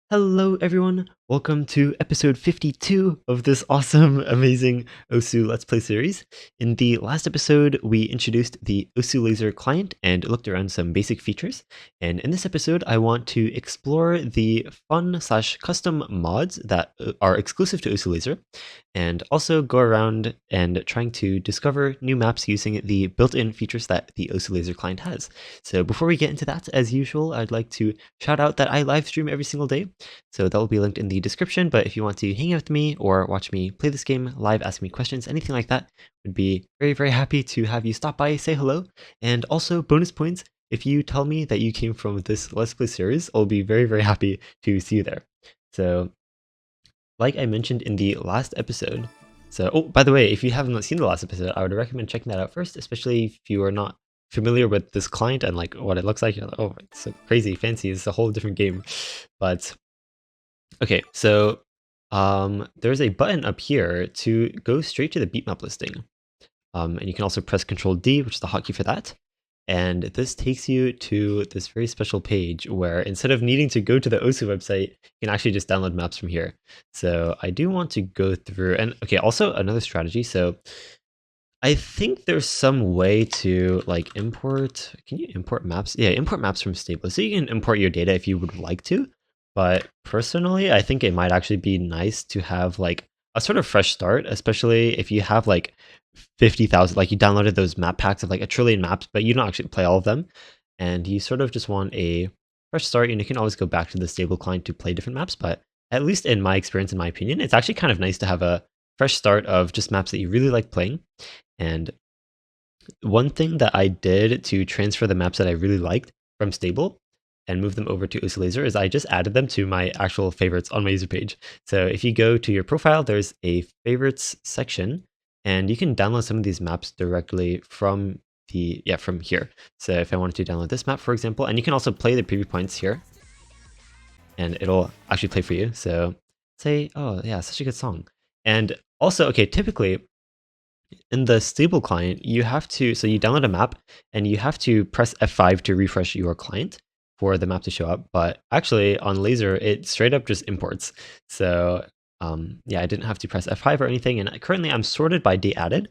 Hello everyone, welcome to episode 52 of this awesome, amazing OSU Let's Play series. In the last episode, we introduced the OSU Lazer client and looked around some basic features. And in this episode, I want to explore the fun/custom mods that are exclusive to OSU Lazer, and also go around and trying to discover new maps using the built-in features that the OSU Lazer client has. So before we get into that, as usual, I'd like to shout out that I live stream every single day. So that will be linked in the description, but if you want to hang out with me or watch me play this game live, ask me questions, anything like that, would be very, very happy to have you stop by, say hello. And also bonus points, if you tell me that you came from this Let's Play series, I'll be very, very happy to see you there. So like I mentioned in the last episode, oh, by the way, if you haven't seen the last episode, I would recommend checking that out first, especially if you are not familiar with this client and like what it looks like. You're like, oh, it's so crazy fancy, it's a whole different game. But okay, so there's a button up here to go straight to the beatmap listing. And you can also press Ctrl D, which is the hotkey for that. And this takes you to this very special page where instead of needing to go to the OSU website, you can actually just download maps from here. So I do want to go through, and okay, also another strategy. So I think there's some way to like import, can you import maps? Yeah, import maps from stable. So you can import your data if you would like to. But personally, I think it might actually be nice to have like a sort of fresh start, especially if you have like 50,000, like you downloaded those map packs of like 1 trillion maps, but you don't actually play all of them. And you sort of just want a fresh start, and you can always go back to the stable client to play different maps. But at least in my experience, in my opinion, it's actually kind of nice to have a fresh start of just maps that you really like playing. And one thing that I did to transfer the maps that I really liked from stable and move them over to OSU Lazer is I just added them to my actual favorites on my user page. So if you go to your profile, there's a favorites section, and you can download some of these maps directly from from here. So if I wanted to download this map, for example, and you can also play the preview points here, and it'll actually play for you. So say, oh yeah, such a good song. And also, okay, typically in the stable client, you have to, so you download a map and you have to press F5 to refresh your client for the map to show up. But actually on Lazer, it straight up just imports. So yeah, I didn't have to press F5 or anything. And currently I'm sorted by date added,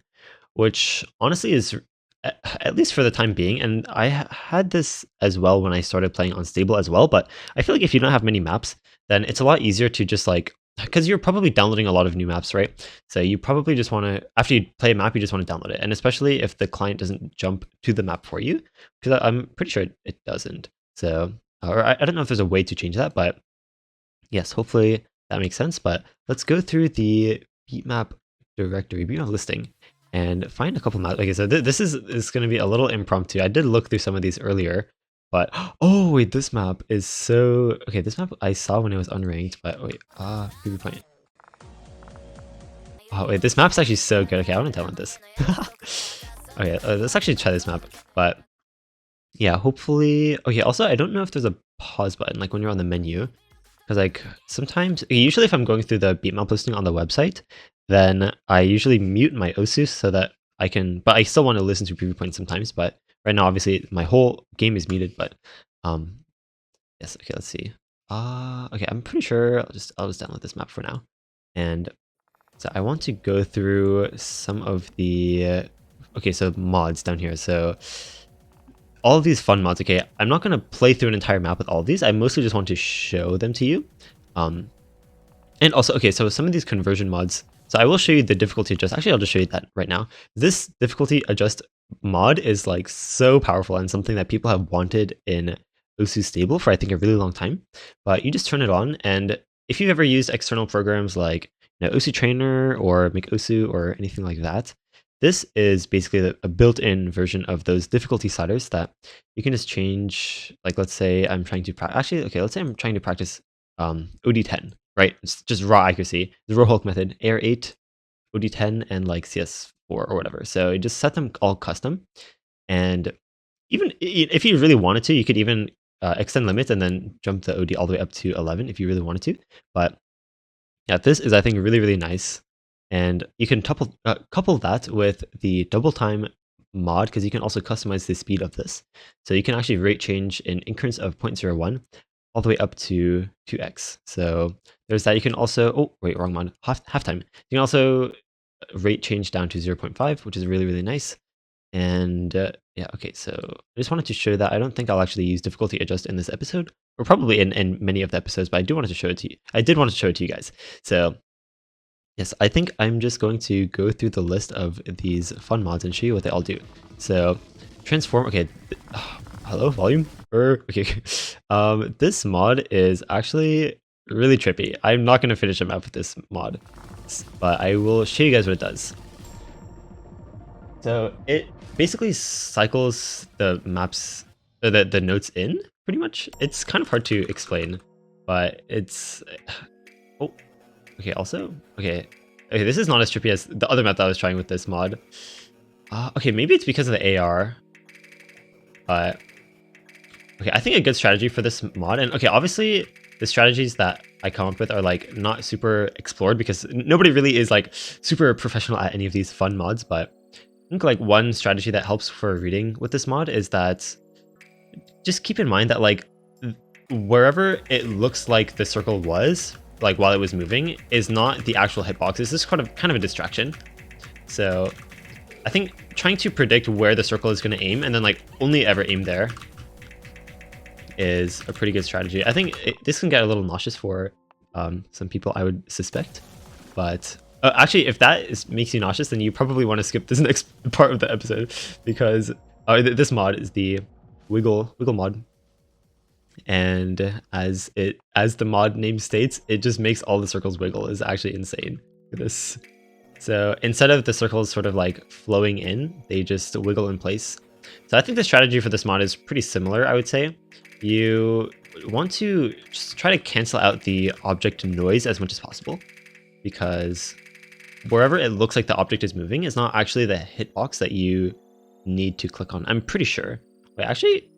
which honestly is, at least for the time being, and I had this as well when I started playing on stable as well, but I feel like if you don't have many maps, then it's a lot easier to just like, because you're probably downloading a lot of new maps, right? So you probably just want to, after you play a map, you just want to download it. And especially if the client doesn't jump to the map for you, because I'm pretty sure it doesn't. So, or I don't know if there's a way to change that, but yes, hopefully that makes sense. But let's go through the beatmap directory, beatmap listing, and find a couple maps. Okay, so this is going to be a little impromptu. I did look through some of these earlier, but oh wait, this map is so okay. This map I saw when it was unranked, but wait, preview point. Oh wait, this map's actually so good. Okay, I want to download this. Okay, let's actually try this map. But yeah, hopefully. Okay, also I don't know if there's a pause button like when you're on the menu, because like sometimes, usually if I'm going through the beatmap listing on the website, then I usually mute my OSU so that I can, but I still want to listen to preview points sometimes. But right now, obviously, my whole game is muted. But yes, okay, let's see. Okay, I'm pretty sure I'll just download this map for now. And so I want to go through some of the okay, so mods down here. So all of these fun mods. Okay, I'm not going to play through an entire map with all of these. I mostly just want to show them to you. And also, okay, so some of these conversion mods. So I will show you the difficulty adjust. Actually, I'll just show you that right now. This difficulty adjust mod is like so powerful and something that people have wanted in OSU stable for I think a really long time. But you just turn it on, and if you've ever used external programs like OSU Trainer or Make OSU or anything like that, this is basically a built-in version of those difficulty sliders that you can just change. Like, let's say I'm trying to let's say I'm trying to practice OD10, right? It's just raw accuracy, the row Hulk method, AR8, OD10, and like CS4 or whatever. So you just set them all custom, and even if you really wanted to, you could even extend limits and then jump the OD all the way up to 11 if you really wanted to. But yeah, this is I think really, really nice. And you can couple that with the double time mod, because you can also customize the speed of this. So you can actually rate change in increments of 0.01 all the way up to 2x. So there's that. You can also, oh wait, wrong mod, halftime. You can also rate change down to 0.5, which is really, really nice. And yeah, okay, so I just wanted to show that. I don't think I'll actually use difficulty adjust in this episode, or probably in many of the episodes, but I do wanted to show it to you. I did want to show it to you guys. So yes, I think I'm just going to go through the list of these fun mods and show you what they all do. So transform, okay, hello, volume? Okay, this mod is actually really trippy. I'm not going to finish a map with this mod, but I will show you guys what it does. So it basically cycles the maps, the nodes in, pretty much. It's kind of hard to explain, but it's... Oh, okay, also... Okay, this is not as trippy as the other map that I was trying with this mod. Okay, maybe it's because of the AR. But... Okay, I think a good strategy for this mod, and okay, obviously the strategies that I come up with are like not super explored because nobody really is like super professional at any of these fun mods, but I think like one strategy that helps for reading with this mod is that just keep in mind that like wherever it looks like the circle was, like while it was moving, is not the actual hitbox. This is kind of a distraction. So I think trying to predict where the circle is going to aim and then like only ever aim there is a pretty good strategy. I think this can get a little nauseous for some people, I would suspect, but actually, if that makes you nauseous, then you probably want to skip this next part of the episode because this mod is the wiggle mod, and as the mod name states, it just makes all the circles wiggle. Is actually insane for this. So instead of the circles sort of like flowing in, they just wiggle in place. So I think the strategy for this mod is pretty similar, I would say. You want to just try to cancel out the object noise as much as possible, because wherever it looks like the object is moving is not actually the hitbox that you need to click on. I'm pretty sure. Wait, actually,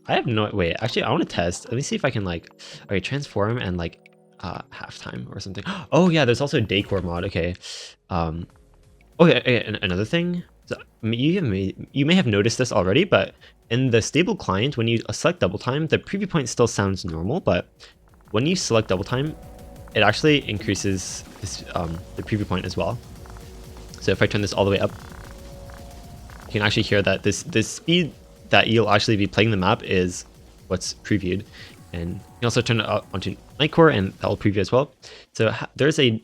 I have no... Wait, actually, I want to test. Let me see if I can like... Okay, transform and like halftime or something. Oh yeah, there's also a decor mod. Okay. Okay, another thing. So, you may have noticed this already, but in the stable client, when you select double time, the preview point still sounds normal, but when you select double time, it actually increases this, the preview point as well. So if I turn this all the way up, you can actually hear that this speed that you'll actually be playing the map is what's previewed. And you can also turn it up onto Nightcore, and that will preview as well. So there's a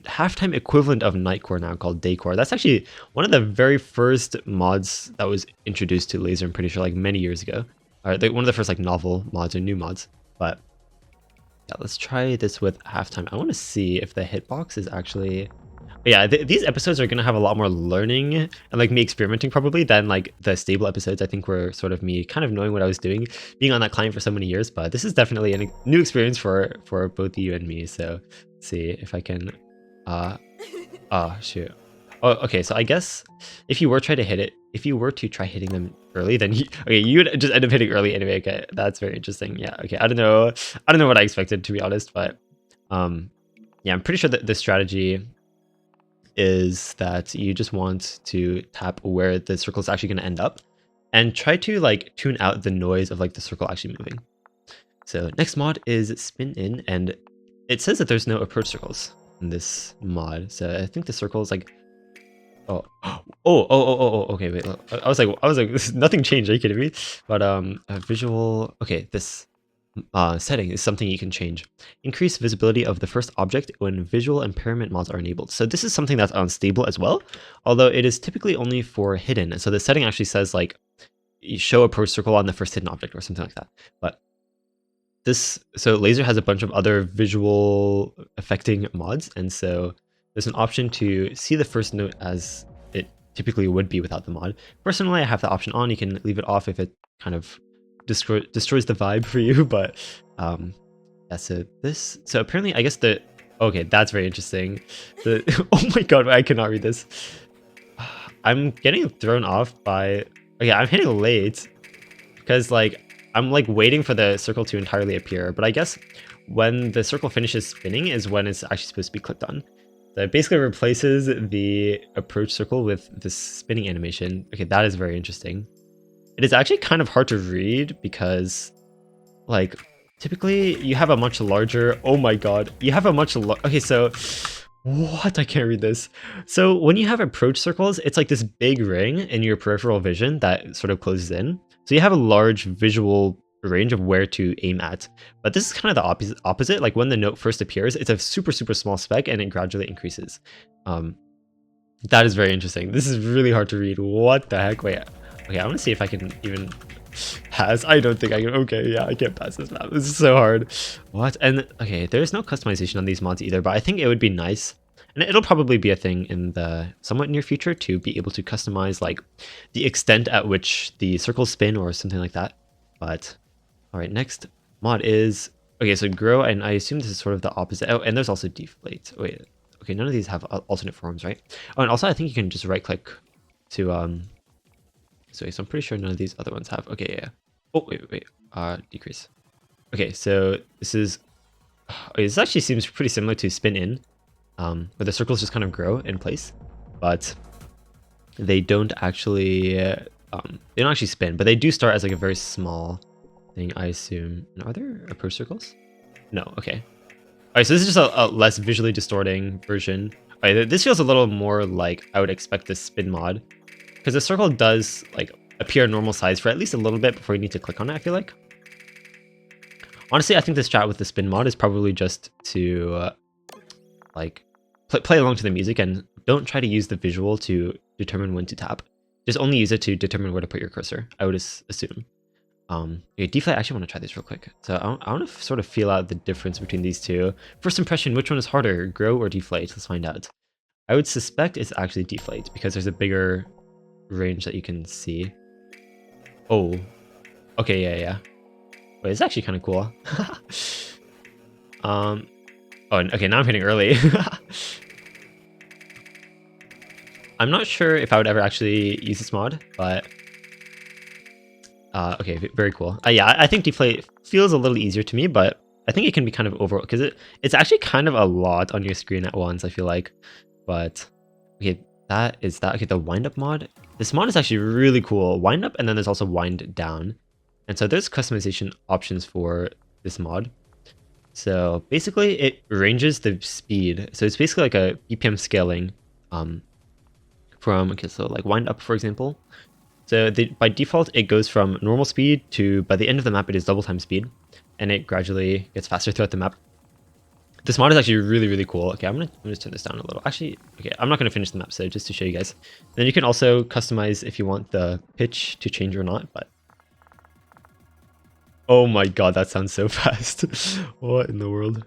halftime equivalent of Nightcore now called Decor. That's actually one of the very first mods that was introduced to Lazer, I'm pretty sure, like many years ago. Or one of the first like novel mods or new mods. But yeah, let's try this with halftime. I want to see if the hitbox is actually... Yeah, these episodes are going to have a lot more learning and like me experimenting probably than like the stable episodes. I think were sort of me kind of knowing what I was doing, being on that client for so many years. But this is definitely a new experience for both you and me. So let's see if I can... shoot. Oh, okay, so I guess if you were to try hitting them early, then you would just end up hitting early anyway. Okay, that's very interesting. Yeah, okay. I don't know what I expected, to be honest, but yeah, I'm pretty sure that the strategy is that you just want to tap where the circle is actually going to end up and try to like tune out the noise of like the circle actually moving. So next mod is spin in, and it says that there's no approach circles in this mod. So I think the circle is like, okay, wait, I was like nothing changed, are you kidding me? But a visual, okay, this setting is something you can change. Increase visibility of the first object when visual impairment mods are enabled. So this is something that's unstable as well, although it is typically only for hidden. So the setting actually says like you show approach circle on the first hidden object or something like that. But so Lazer has a bunch of other visual affecting mods, and so there's an option to see the first note as it typically would be without the mod. Personally, I have the option on. You can leave it off if it kind of destroys the vibe for you, but yeah, so apparently I guess okay, that's very interesting. Oh my god, I cannot read this. I'm getting thrown off by... Okay, I'm hitting late because like I'm like waiting for the circle to entirely appear, but I guess when the circle finishes spinning is when it's actually supposed to be clicked on. So it basically replaces the approach circle with this spinning animation. Okay, that is very interesting. It is actually kind of hard to read because like typically you have a much larger, oh my god, you have a much okay, so what? I can't read this. So when you have approach circles, it's like this big ring in your peripheral vision that sort of closes in. So you have a large visual range of where to aim at. But this is kind of the opposite. Like when the note first appears, it's a super, super small speck and it gradually increases. That is very interesting. This is really hard to read. What the heck? Wait, okay, I want to see if I can even pass. I don't think I can. Okay, yeah, I can't pass this map. This is so hard. What? And okay, there's no customization on these mods either, but I think it would be nice, and it'll probably be a thing in the somewhat near future to be able to customize like the extent at which the circles spin or something like that. But all right, next mod is okay. So grow, and I assume this is sort of the opposite. Oh, and there's also deflate. Wait, okay, none of these have alternate forms, right? Oh, and also I think you can just right click to so I'm pretty sure none of these other ones have. Okay, yeah. Oh, wait. Decrease. Okay, so this is... Okay, this actually seems pretty similar to spin in, where the circles just kind of grow in place, but they don't actually spin, but they do start as like a very small thing, I assume. And are there approach circles? No, okay. Alright, so this is just a less visually distorting version. Alright, this feels a little more like I would expect this spin mod, because the circle does like appear normal size for at least a little bit before you need to click on it, I feel like. Honestly, I think this chat with the spin mod is probably just to like play along to the music, and don't try to use the visual to determine when to tap. Just only use it to determine where to put your cursor, I would assume. Okay, deflate, I actually want to try this real quick. So I want to sort of feel out the difference between these two. First impression, which one is harder, grow or deflate? Let's find out. I would suspect it's actually deflate because there's a bigger range that you can see. Oh, okay, yeah. Wait, it's actually kind of cool. Oh, okay, now I'm hitting early. I'm not sure if I would ever actually use this mod, but okay, very cool. Yeah, I think deflate feels a little easier to me, but I think it can be kind of overall because it's actually kind of a lot on your screen at once, I feel like. But okay, that is that. Okay, the wind up mod. This mod is actually really cool. Wind up, and then there's also wind down. And so there's customization options for this mod. So basically it ranges the speed. So it's basically like a BPM scaling from, okay, so like wind up, for example. So by default, it goes from normal speed to, by the end of the map, it is double time speed. And it gradually gets faster throughout the map. This mod is actually really, really cool. Okay, I'm gonna just turn this down a little. Actually, okay, I'm not gonna finish the map, so just to show you guys. Then you can also customize if you want the pitch to change or not, but oh my god, that sounds so fast. What in the world?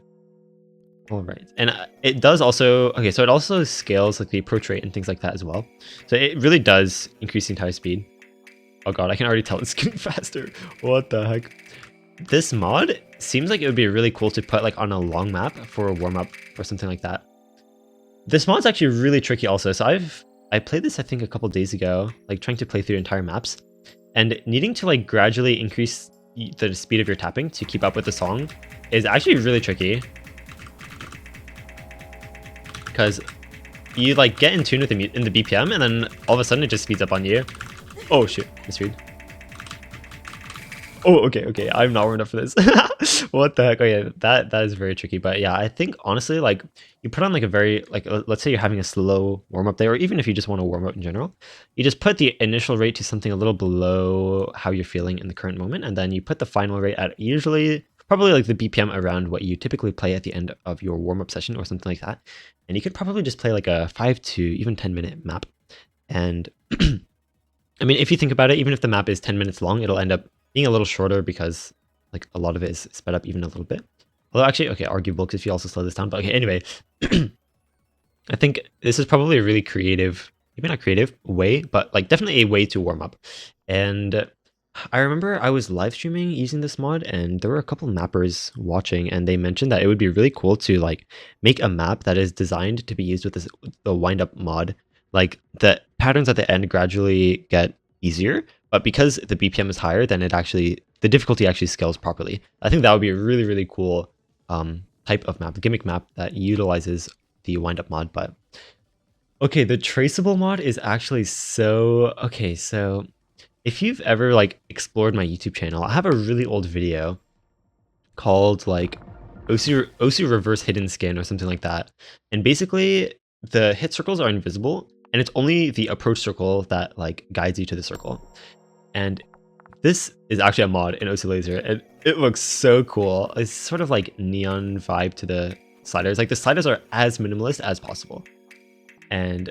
All right, and it does also, okay, so it also scales like the approach rate and things like that as well. So it really does increase the entire speed. Oh god, I can already tell it's getting faster. What the heck? This mod seems like it would be really cool to put like on a long map for a warm-up or something like that. This mod's actually really tricky also. So I played this I think a couple days ago, like trying to play through entire maps, and needing to like gradually increase the speed of your tapping to keep up with the song is actually really tricky. Because you like get in tune with the BPM, and then all of a sudden it just speeds up on you. Oh shoot, misread. Oh, okay, I'm not warmed up for this. What the heck? Oh yeah, that is very tricky. But yeah, I think honestly, like you put on like a very, like let's say you're having a slow warm up there, or even if you just want to warm up in general, you just put the initial rate to something a little below how you're feeling in the current moment, and then you put the final rate at usually probably like the BPM around what you typically play at the end of your warm up session or something like that. And you could probably just play like a 5 to even 10-minute map. And I mean, if you think about it, even if the map is 10 minutes long, it'll end up being a little shorter because like a lot of it is sped up even a little bit. Although actually, okay, arguable because if you also slow this down. But okay, anyway, I think this is probably a really creative, maybe not creative way, but like definitely a way to warm up. And I remember I was live streaming using this mod, and there were a couple mappers watching, and they mentioned that it would be really cool to like make a map that is designed to be used with the wind up mod. Like the patterns at the end gradually get easier, but because the BPM is higher, then the difficulty actually scales properly. I think that would be a really, really cool type of map, gimmick map that utilizes the wind up mod. But okay, the traceable mod is actually so okay. So if you've ever like explored my YouTube channel, I have a really old video called like Osu reverse hidden skin or something like that. And basically the hit circles are invisible and it's only the approach circle that like guides you to the circle. And this is actually a mod in Osu Lazer. It looks so cool. It's sort of like neon vibe to the sliders. Like the sliders are as minimalist as possible. And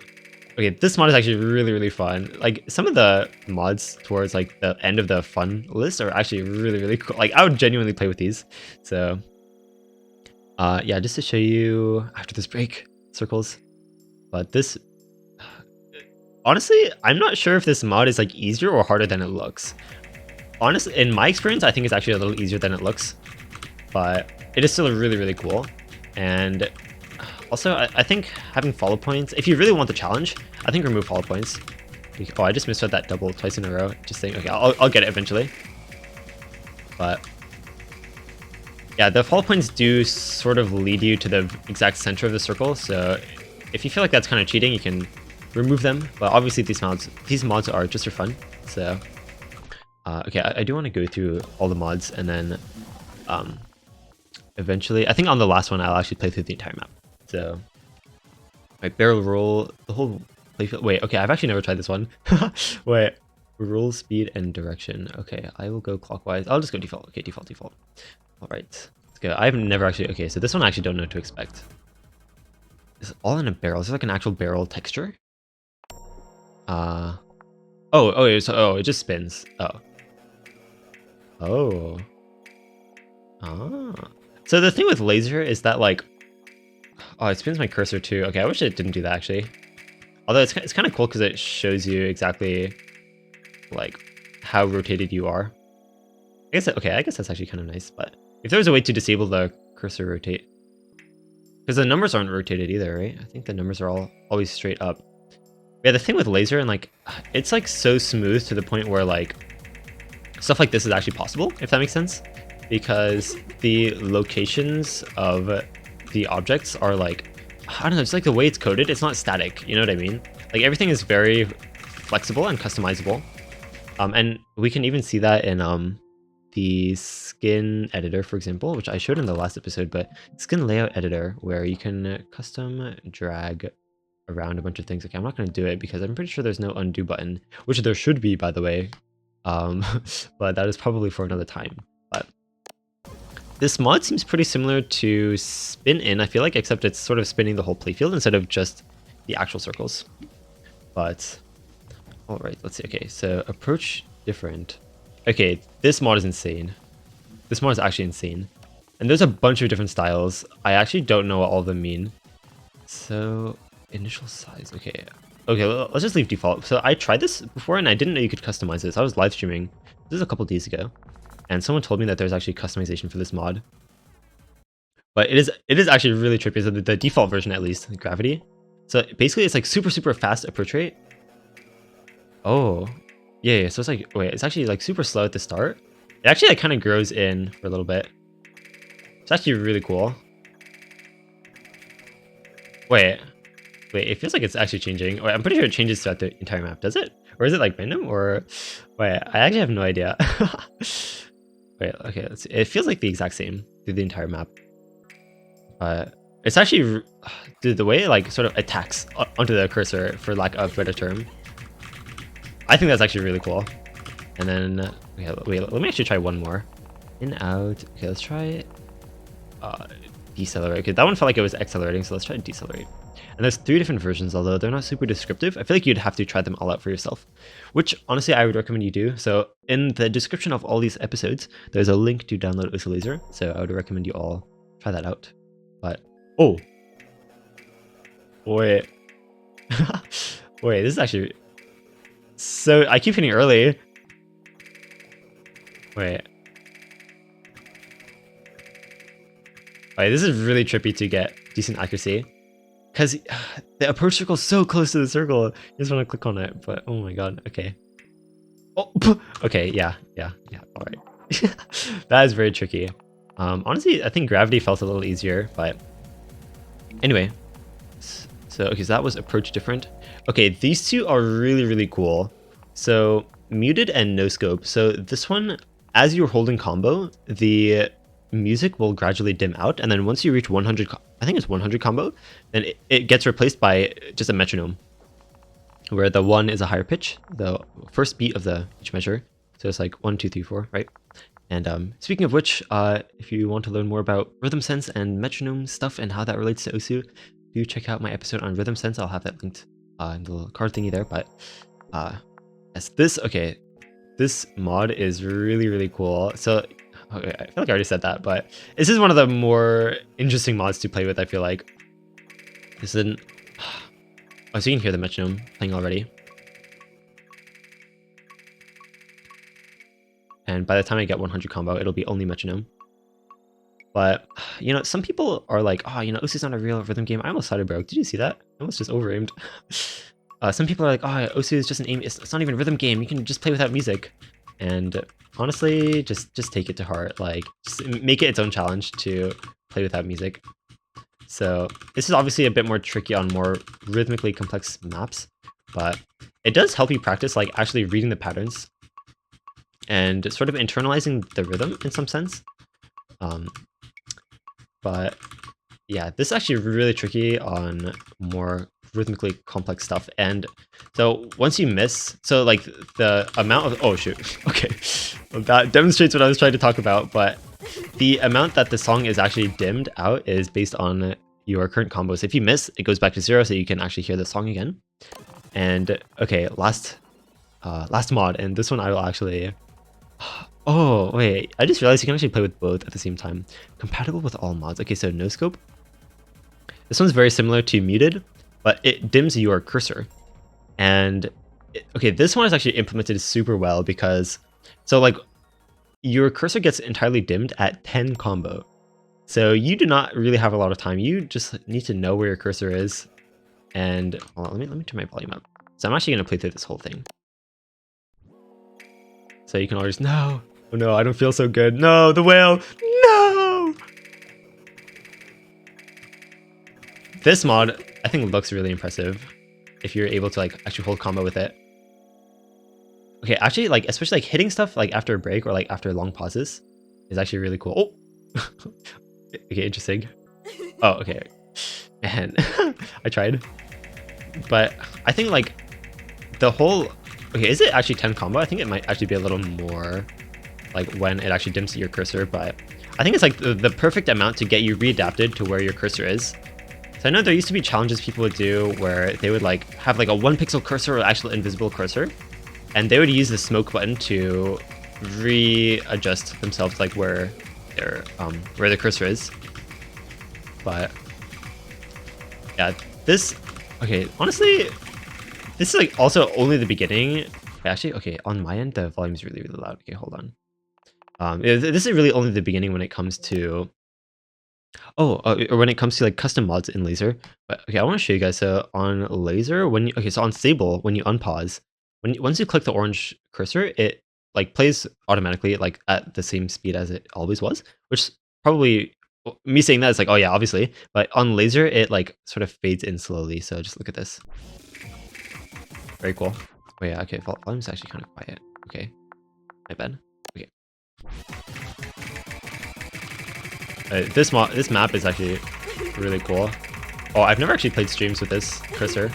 okay, this mod is actually really, really fun. Like some of the mods towards like the end of the fun list are actually really, really cool. Like I would genuinely play with these. So yeah, just to show you after this break, circles. But this, honestly, I'm not sure if this mod is like easier or harder than it looks. Honestly, in my experience, I think it's actually a little easier than it looks, but it is still really, really cool. And also, I think having follow points, if you really want the challenge, I think remove follow points. Oh, I just misread that double twice in a row. Just saying, okay, I'll get it eventually. But yeah, the follow points do sort of lead you to the exact center of the circle. So if you feel like that's kind of cheating, you can remove them. But obviously these mods are just for fun. So okay, I do want to go through all the mods and then eventually, I think on the last one, I'll actually play through the entire map. So right, barrel roll, the whole playfield. Wait, okay, I've actually never tried this one. Wait, roll speed and direction. Okay, I will go clockwise. I'll just go default. Okay, default. All right, let's go. I've never actually, okay, so this one I actually don't know what to expect. It's all in a barrel. Is there like an actual barrel texture? Oh, it just spins. Oh. So the thing with Lazer is that like, oh, it spins my cursor too. Okay, I wish it didn't do that actually. Although it's kind of cool because it shows you exactly like how rotated you are. I guess that's actually kind of nice. But if there was a way to disable the cursor rotate, because the numbers aren't rotated either, right? I think the numbers are always straight up. Yeah, the thing with Lazer and like, it's like so smooth to the point where like stuff like this is actually possible, if that makes sense, because the locations of the objects are like, I don't know, it's like the way it's coded, it's not static, you know what I mean? Like everything is very flexible and customizable. And we can even see that in the skin editor, for example, which I showed in the last episode, but skin layout editor, where you can custom drag around a bunch of things. Okay, I'm not going to do it because I'm pretty sure there's no undo button, which there should be, by the way. But that is probably for another time. But this mod seems pretty similar to Spin In, I feel like, except it's sort of spinning the whole playfield instead of just the actual circles. But all right, let's see. Okay, so approach different. Okay, this mod is insane. This mod is actually insane. And there's a bunch of different styles. I actually don't know what all of them mean. So initial size, okay, let's just leave default. So I tried this before and I didn't know you could customize this. I was live streaming this a couple days ago and someone told me that there's actually customization for this mod, but it is actually really trippy. So the default version, at least, gravity, so basically it's like super fast approach rate. Oh yeah, so it's like, wait, it's actually like super slow at the start. It actually like kind of grows in for a little bit. It's actually really cool. Wait, it feels like it's actually changing. Wait, I'm pretty sure it changes throughout the entire map. Does it? Or is it like random? Or wait, I actually have no idea. Wait, okay, let's see. It feels like the exact same through the entire map. It's actually, dude, the way it like sort of attacks onto the cursor, for lack of a better term. I think that's actually really cool. And then, okay, wait, let me actually try one more. In, out. Okay, let's try decelerate. Okay, that one felt like it was accelerating, so let's try decelerate. And there's 3 different versions, although they're not super descriptive. I feel like you'd have to try them all out for yourself, which honestly I would recommend you do. So in the description of all these episodes, there's a link to download Osu Lazer. So I would recommend you all try that out. But oh, wait, wait, this is actually so. I keep hitting early. Wait, this is really trippy to get decent accuracy. Because the approach circle is so close to the circle. You just want to click on it, but oh my god, okay. Oh, okay, yeah, all right. That is very tricky. Honestly, I think gravity felt a little easier, but anyway. So, okay, so that was approach different. Okay, these two are really cool. So, muted and no scope. So this one, as you're holding combo, the music will gradually dim out, and then once you reach 100, I think it's 100 combo, then it gets replaced by just a metronome, where the 1 is a higher pitch, the first beat of each measure. So it's like 1, 2, 3, 4, right? And speaking of which, if you want to learn more about rhythm sense and metronome stuff and how that relates to Osu, do check out my episode on rhythm sense. I'll have that linked in the little card thingy there. But yes, this mod is really, really cool. So okay, I feel like I already said that, but this is one of the more interesting mods to play with, I feel like. This is an... Oh, so you can hear the metronome playing already. And by the time I get 100 combo, it'll be only metronome. But, you know, some people are like, oh, you know, Osu's not a real rhythm game. I almost thought it broke. Did you see that? I almost just over-aimed. Some people are like, oh, Osu is just an aim. It's not even a rhythm game. You can just play without music. And honestly, just take it to heart. Like, just make it its own challenge to play without music. So this is obviously a bit more tricky on more rhythmically complex maps, but it does help you practice like actually reading the patterns and sort of internalizing the rhythm in some sense. But yeah, this is actually really tricky on more rhythmically complex stuff. And so once you miss, so like the amount of, oh shoot, okay, well, that demonstrates what I was trying to talk about, but the amount that the song is actually dimmed out is based on your current combos. If you miss, it goes back to 0, so you can actually hear the song again. And okay, last mod, and this one I will actually... Oh, wait, I just realized you can actually play with both at the same time. Compatible with all mods. Okay, so no scope. This one's very similar to muted, but it dims your cursor. And okay, this one is actually implemented super well because, so like, your cursor gets entirely dimmed at 10 combo. So you do not really have a lot of time. You just need to know where your cursor is. And hold on, let me turn my volume up. So I'm actually going to play through this whole thing. So you can always, no, oh no, I don't feel so good. No, the whale, no! This mod, I think, looks really impressive if you're able to like actually hold combo with it. Okay, actually, like, especially like hitting stuff like after a break or like after long pauses is actually really cool. Oh, okay, interesting. Oh, okay, man, I tried, but I think like the whole. Okay, is it actually 10 combo? I think it might actually be a little more like when it actually dims your cursor, but I think it's like the perfect amount to get you readapted to where your cursor is. So I know there used to be challenges people would do where they would like have like a 1 pixel cursor or actual invisible cursor, and they would use the smoke button to readjust themselves like where the cursor is. But yeah, this, okay, honestly, this is like also only the beginning. Actually, okay, on my end, the volume is really, really loud. Okay, hold on. This is really only the beginning when it comes to, or when it comes to like custom mods in Lazer. But okay, I want to show you guys. So on Lazer, when you, okay, so on stable, when you unpause, once you click the orange cursor, it like plays automatically like at the same speed as it always was, which probably, me saying that is like, oh yeah, obviously. But on Lazer, it like sort of fades in slowly. So just look at this. Very cool. Oh yeah, okay, volume's actually kind of quiet. Okay, my bad. Okay. This map is actually really cool. Oh, I've never actually played streams with this cursor.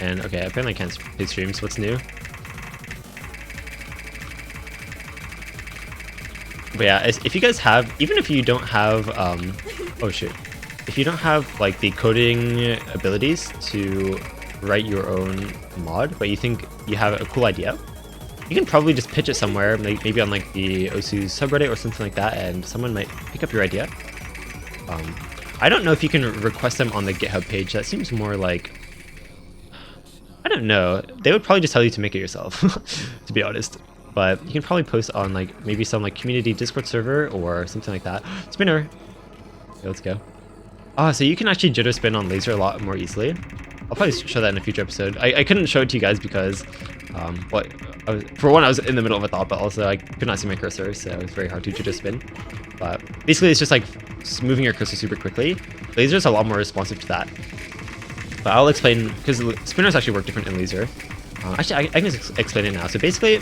And okay, apparently I can't play streams. What's new? But yeah, if you guys have, even if you don't have, oh shit. If you don't have like the coding abilities to write your own mod, but you think you have a cool idea, you can probably just pitch it somewhere, maybe on like the Osu subreddit or something like that, and someone might pick up your idea. I don't know if you can request them on the GitHub page. That seems more like, I don't know. They would probably just tell you to make it yourself, to be honest. But you can probably post on like maybe some like community Discord server or something like that. Spinner. Okay, let's go. Oh, so you can actually jitter spin on Lazer a lot more easily. I'll probably show that in a future episode. I couldn't show it to you guys because, for one, I was in the middle of a thought, but also I could not see my cursor, so it was very hard to jitter spin. But basically, it's just like moving your cursor super quickly. Lazer's a lot more responsive to that. But I'll explain, because spinners actually work different in Lazer. Actually, I can just explain it now. So basically,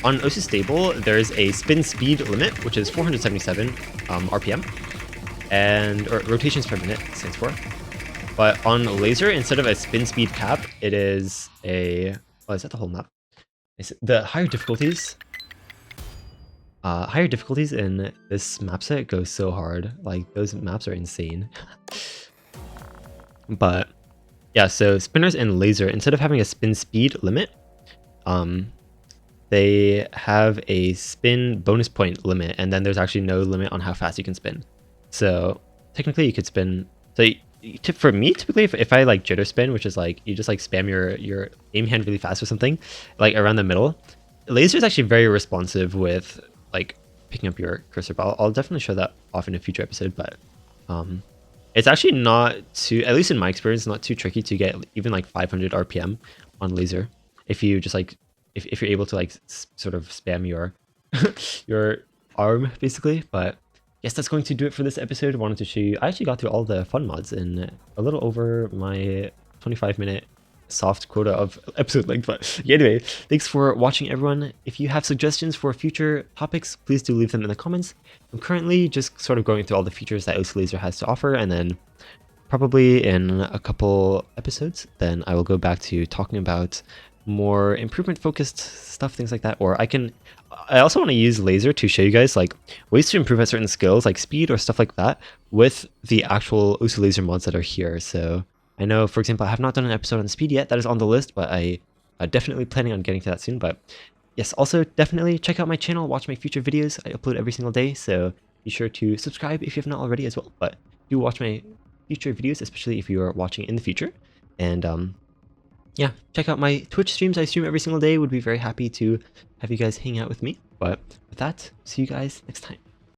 on OSU stable, there's a spin speed limit, which is 477 RPM, or rotations per minute stands for. But on Lazer, instead of a spin speed cap, it is a... Oh, is that the whole map? The higher difficulties in this map set go so hard. Like, those maps are insane. But yeah, so spinners in Lazer, instead of having a spin speed limit, they have a spin bonus point limit, and then there's actually no limit on how fast you can spin. So technically you could spin... So for me, typically, if I like jitter spin, which is like you just like spam your aim hand really fast or something, like around the middle, Lazer is actually very responsive with like picking up your cursor. But I'll definitely show that off in a future episode. But it's actually not too, at least in my experience, not too tricky to get even like 500 RPM on Lazer if you just like if you're able to like sort of spam your your arm basically. But yes, that's going to do it for this episode. I wanted to show you, I actually got through all the fun mods in a little over my 25-minute soft quota of episode length. But yeah, anyway, thanks for watching, everyone. If you have suggestions for future topics, please do leave them in the comments. I'm currently just sort of going through all the features that OSU Lazer has to offer, and then probably in a couple episodes, then I will go back to talking about more improvement focused stuff, things like that. Or I also want to use Lazer to show you guys like ways to improve at certain skills like speed or stuff like that with the actual OSU Lazer mods that are here. So I know, for example, I have not done an episode on speed yet. That is on the list, but I'm definitely planning on getting to that soon. But yes, also definitely check out my channel, watch my future videos. I upload every single day, so be sure to subscribe if you have not already as well. But do watch my future videos, especially if you are watching in the future. And yeah, check out my Twitch streams. I stream every single day. Would be very happy to have you guys hang out with me. But with that, see you guys next time.